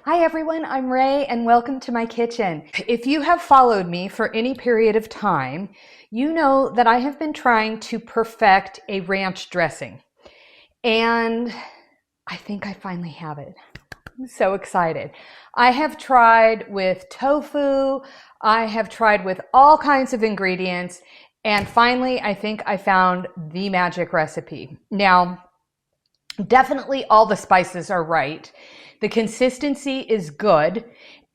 Hi everyone, I'm Ray and welcome to my kitchen. If you have followed me for any period of time, you know that I have been trying to perfect a ranch dressing. And I think I finally have it. I'm so excited. I have tried with tofu, I have tried with all kinds of ingredients, and finally I think I found the magic recipe. Now, definitely all the spices are right. The consistency is good,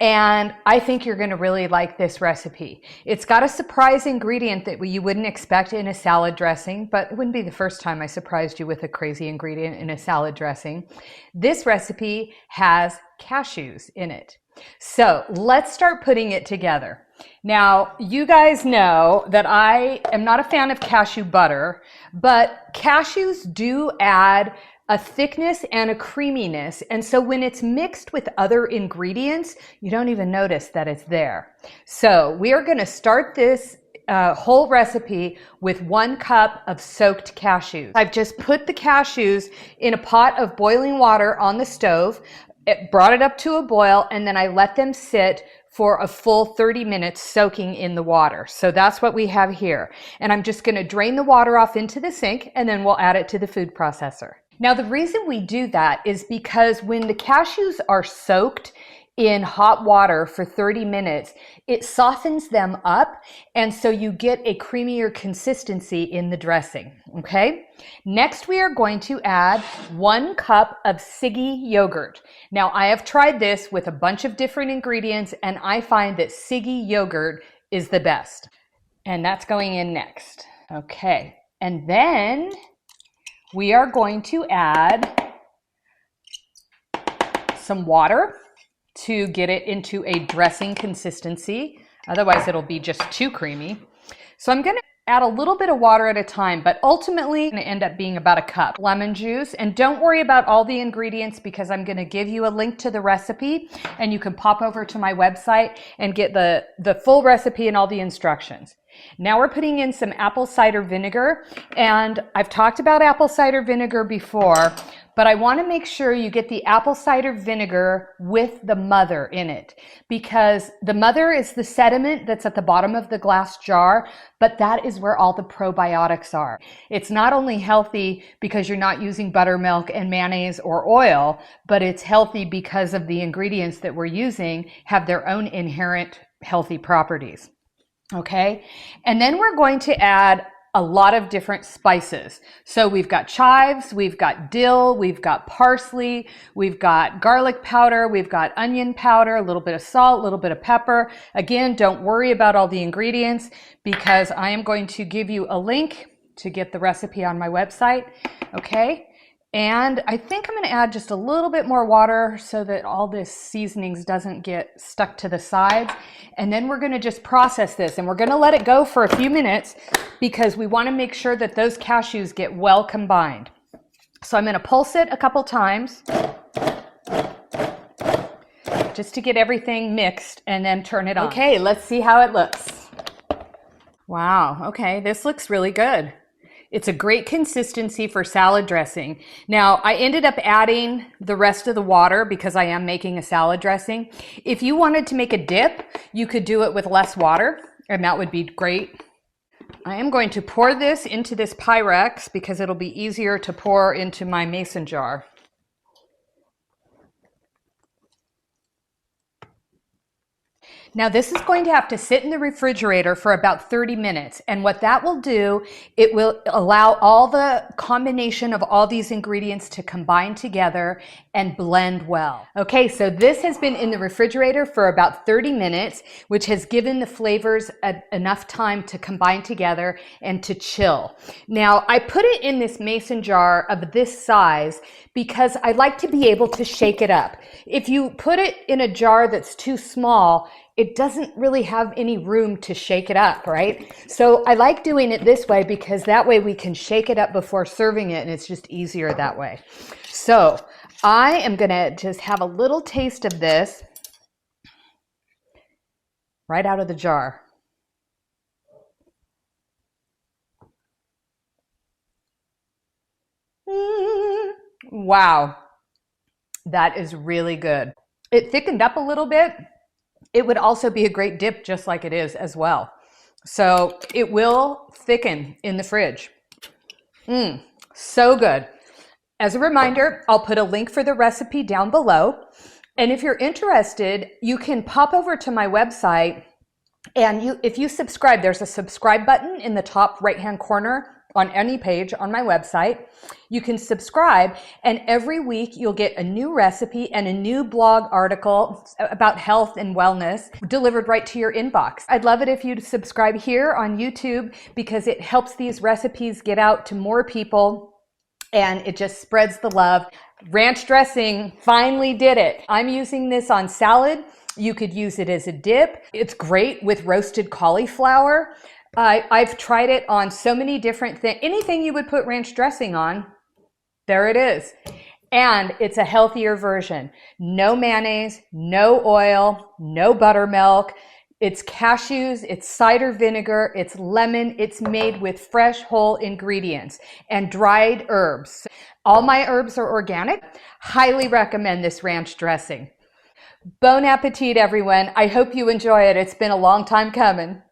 and I think you're going to really like this recipe. It's got a surprise ingredient that you wouldn't expect in a salad dressing, but it wouldn't be the first time I surprised you with a crazy ingredient in a salad dressing. This recipe has cashews in it. So let's start putting it together. Now, you guys know that I am not a fan of cashew butter, but cashews do add a thickness and a creaminess. And so when it's mixed with other ingredients, you don't even notice that it's there. So we are going to start this whole recipe with 1 cup of soaked cashews. I've just put the cashews in a pot of boiling water on the stove. It brought it up to a boil, and then I let them sit for a full 30 minutes soaking in the water. So that's what we have here. And I'm just going to drain the water off into the sink, and then we'll add it to the food processor. Now, the reason we do that is because when the cashews are soaked in hot water for 30 minutes, it softens them up, and so you get a creamier consistency in the dressing, okay? Next, we are going to add 1 cup of Siggy yogurt. Now, I have tried this with a bunch of different ingredients, and I find that Siggy yogurt is the best. And that's going in next. Okay, and then we are going to add some water to get it into a dressing consistency. Otherwise, it'll be just too creamy. So I'm going to add a little bit of water at a time, but ultimately it's going to end up being about 1 cup. Lemon juice, and don't worry about all the ingredients because I'm going to give you a link to the recipe, and you can pop over to my website and get the full recipe and all the instructions. Now we're putting in some apple cider vinegar, and I've talked about apple cider vinegar before, but I want to make sure you get the apple cider vinegar with the mother in it, because the mother is the sediment that's at the bottom of the glass jar, but that is where all the probiotics are. It's not only healthy because you're not using buttermilk and mayonnaise or oil, but it's healthy because of the ingredients that we're using have their own inherent healthy properties. Okay, and then we're going to add a lot of different spices. So we've got chives, we've got dill, we've got parsley, we've got garlic powder, we've got onion powder, a little bit of salt, a little bit of pepper. Again, don't worry about all the ingredients because I am going to give you a link to get the recipe on my website. Okay. And I think I'm going to add just a little bit more water so that all this seasonings doesn't get stuck to the sides. And then we're going to just process this, and we're going to let it go for a few minutes because we want to make sure that those cashews get well combined. So I'm going to pulse it a couple times just to get everything mixed and then turn it on. Okay, let's see how it looks. Wow, okay, this looks really good. It's a great consistency for salad dressing. Now, I ended up adding the rest of the water because I am making a salad dressing. If you wanted to make a dip, you could do it with less water, and that would be great. I am going to pour this into this Pyrex because it'll be easier to pour into my mason jar. Now this is going to have to sit in the refrigerator for about 30 minutes. And what that will do, it will allow all the combination of all these ingredients to combine together and blend well. Okay, so this has been in the refrigerator for about 30 minutes, which has given the flavors enough time to combine together and to chill. Now I put it in this mason jar of this size because I like to be able to shake it up. If you put it in a jar that's too small, it doesn't really have any room to shake it up, right? So I like doing it this way because that way we can shake it up before serving it, and it's just easier that way. So I am gonna just have a little taste of this right out of the jar. Wow, that is really good. it thickened up a little bit. It would also be a great dip just like it is as well. So it will thicken in the fridge. So good. As a reminder, I'll put a link for the recipe down below. And if you're interested, you can pop over to my website, and if you subscribe, there's a subscribe button in the top right-hand corner on any page on my website. You can subscribe, and every week you'll get a new recipe and a new blog article about health and wellness delivered right to your inbox. I'd love it if you'd subscribe here on YouTube, because it helps these recipes get out to more people, and it just spreads the love. Ranch dressing finally did it. I'm using this on salad. You could use it as a dip. It's great with roasted cauliflower. I've tried it on so many different things. Anything you would put ranch dressing on, there it is. And it's a healthier version. No mayonnaise, no oil, no buttermilk. It's cashews, it's cider vinegar, it's lemon. It's made with fresh whole ingredients and dried herbs. All my herbs are organic. Highly recommend this ranch dressing. Bon appetit, everyone. I hope you enjoy it. It's been a long time coming.